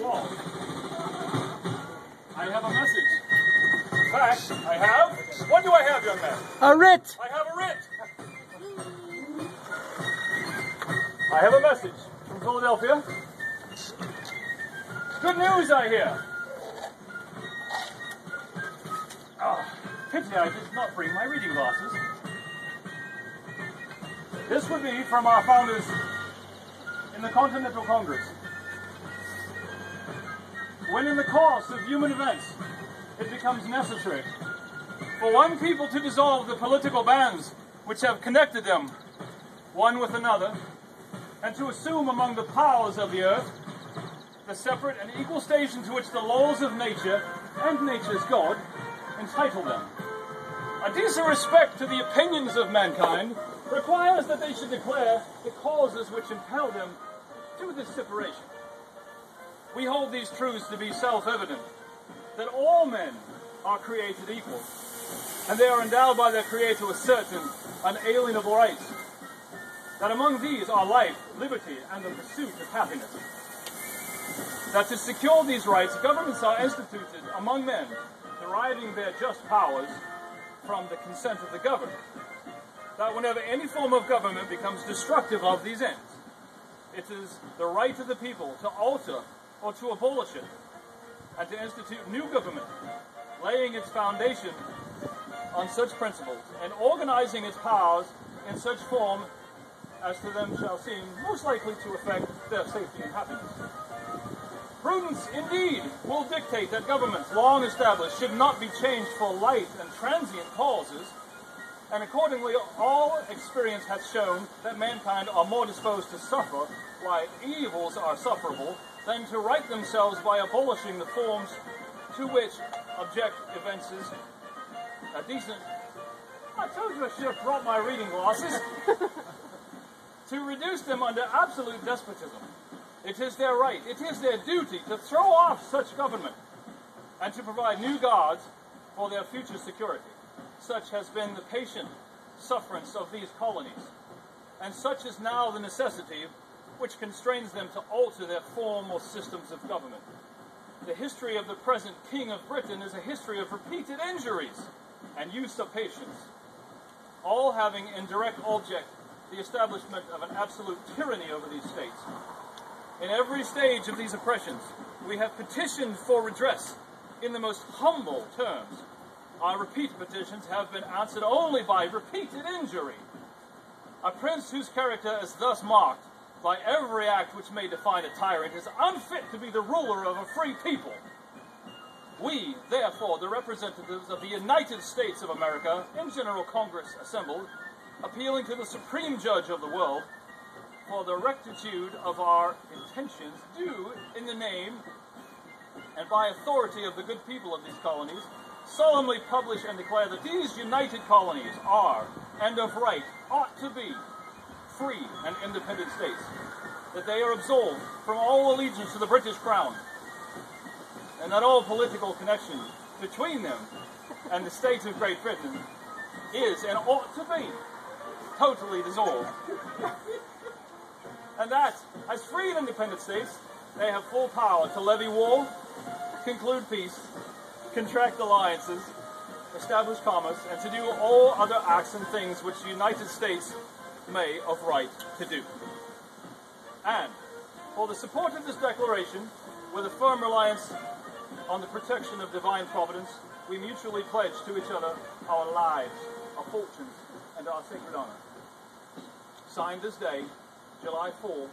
call. I have a message. In fact, I have... What do I have, young man? A writ! I have a writ! I have a message from Philadelphia. Good news, I hear. Pity I did not bring my reading glasses. This would be from our founders in the Continental Congress. When in the course of human events it becomes necessary for one people to dissolve the political bands which have connected them one with another, and to assume among the powers of the earth the separate and equal station to which the laws of nature and nature's God entitle them. A decent respect to the opinions of mankind requires that they should declare the causes which impel them to this separation. We hold these truths to be self-evident, that all men are created equal, and they are endowed by their Creator with certain unalienable rights, that among these are life, liberty, and the pursuit of happiness. That to secure these rights, governments are instituted among men, deriving their just powers from the consent of the governed. That whenever any form of government becomes destructive of these ends, it is the right of the people to alter or to abolish it, and to institute new government, laying its foundation on such principles, and organizing its powers in such form as to them shall seem most likely to affect their safety and happiness. Prudence, indeed, will dictate that governments long established should not be changed for light and transient causes, and accordingly all experience hath shown that mankind are more disposed to suffer, while evils are sufferable, than to right themselves by abolishing the forms to which object evinces a decent... I told you I should have brought my reading glasses. To reduce them under absolute despotism. It is their right, it is their duty to throw off such government and to provide new guards for their future security. Such has been the patient sufferance of these colonies, and such is now the necessity which constrains them to alter their form or systems of government. The history of the present King of Britain is a history of repeated injuries and usurpations, all having in direct object the establishment of an absolute tyranny over these states. In every stage of these oppressions, we have petitioned for redress in the most humble terms. Our repeated petitions have been answered only by repeated injury. A prince whose character is thus marked by every act which may define a tyrant is unfit to be the ruler of a free people. We, therefore, the representatives of the United States of America, in General Congress assembled, appealing to the Supreme Judge of the world for the rectitude of our intentions, do, in the name and by authority of the good people of these colonies, solemnly publish and declare that these united colonies are, and of right, ought to be, free and independent states, that they are absolved from all allegiance to the British Crown, and that all political connection between them and the states of Great Britain is and ought to be totally dissolved. And that, as free and independent states, they have full power to levy war, conclude peace, contract alliances, establish commerce, and to do all other acts and things which the United States may of right to do. And, for the support of this declaration, with a firm reliance on the protection of divine providence, we mutually pledge to each other our lives, our fortunes, and our sacred honor. Signed this day, July 4,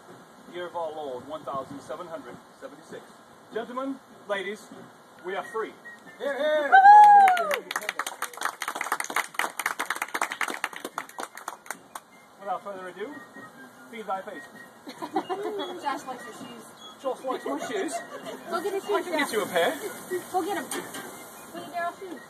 year of our Lord, 1776. Gentlemen, ladies, we are free. Here, here. Without further ado, feed thy faces. Josh likes his shoes. Josh likes my shoes. Go get his shoes. I can get you a pair. Go get them. Go get Daryl's shoes.